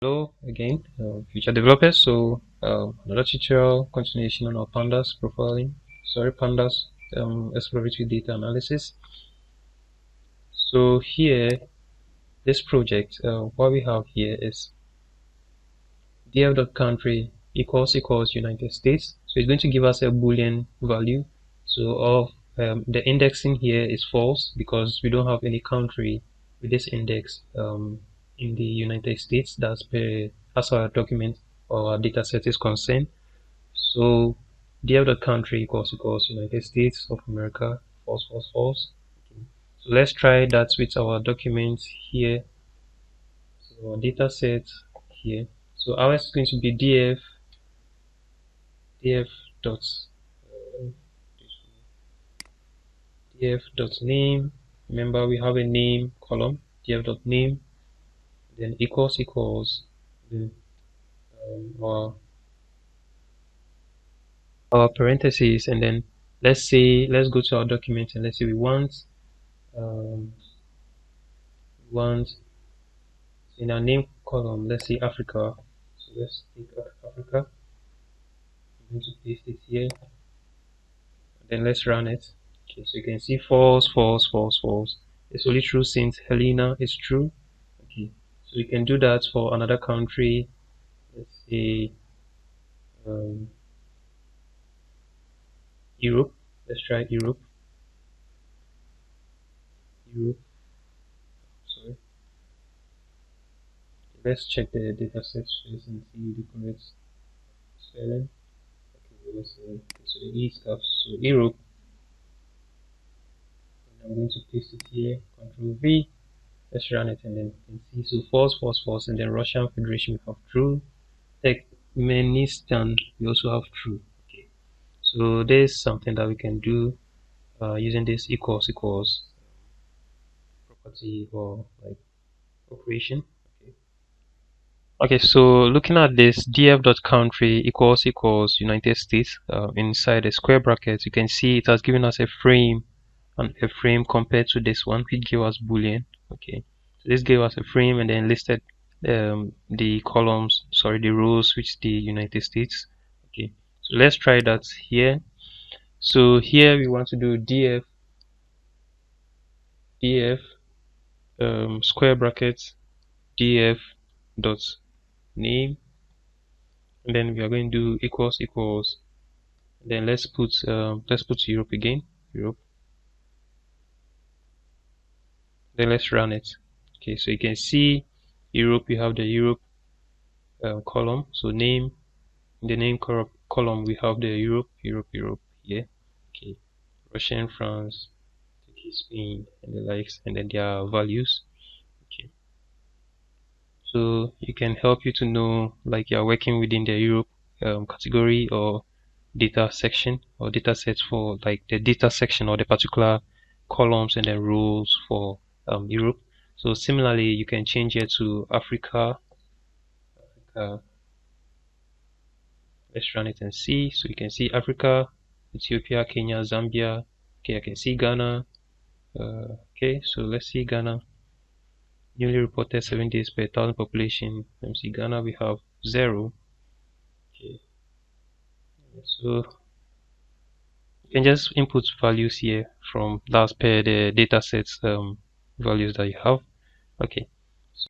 Hello again, future developers. So another tutorial continuation on our pandas profiling. Sorry, pandas exploratory data analysis. So here, this project, what we have here is df.country equals United States. So it's going to give us a Boolean value. So of the indexing here is false because we don't have any country with this index in the United States. That's as our document or our data set is concerned. So df.country equals United States of America, false, false, false. Okay. So let's try that with our document here. So our data set here. So ours is going to be df dot df dot name. Remember we have a name column, df dot name, then equals the, our parentheses, and then let's go to our document and let's say we um, want in our name column, let's say Africa. So let's take Africa. I'm going to paste it here. Then let's run it. Okay, so you can see false, false, false, false. It's only true since Helena is true. Okay, so we can do that for another country. Let's say um, Europe. Let's try Europe. Europe. Sorry. Let's check the data set first and see the correct spelling. Okay, let's say okay, so the E stuff. So Europe. I'm going to paste it here. Control V. Let's run it and then you can see. So false, false, false, and then Russian Federation we have true. Turkmenistan we also have true. Okay. So there's something that we can do using this equals property or like operation. Okay. Okay, so looking at this df.country equals United States inside the square brackets, you can see it has given us a frame and a frame compared to this one which gave us boolean. Okay, so this gave us a frame and then listed the columns, sorry, the rows which the United States. Okay, so let's try that here. So here we want to do df square brackets df dot name, and then we are going to do equals. Then let's put Europe again, Europe. Then let's run it. Okay, so you can see Europe. We have the Europe column. So name, in the name column we have the Europe here. Okay, Russian, France, Turkey, Spain, and the likes, and then their values. Okay, so it can help you to know like you're working within the Europe category or data section or data sets for like the data section or the particular columns and then rows for Europe. So similarly, you can change it to Africa. Let's run it and see. So you can see Africa, Ethiopia, Kenya, Zambia. Okay, I can see Ghana. Okay, so let's see Ghana. Newly reported 7 days per 1,000 population. Let me see Ghana. We have 0. Okay, so you can just input values here from last per the data sets values that you have. Okay,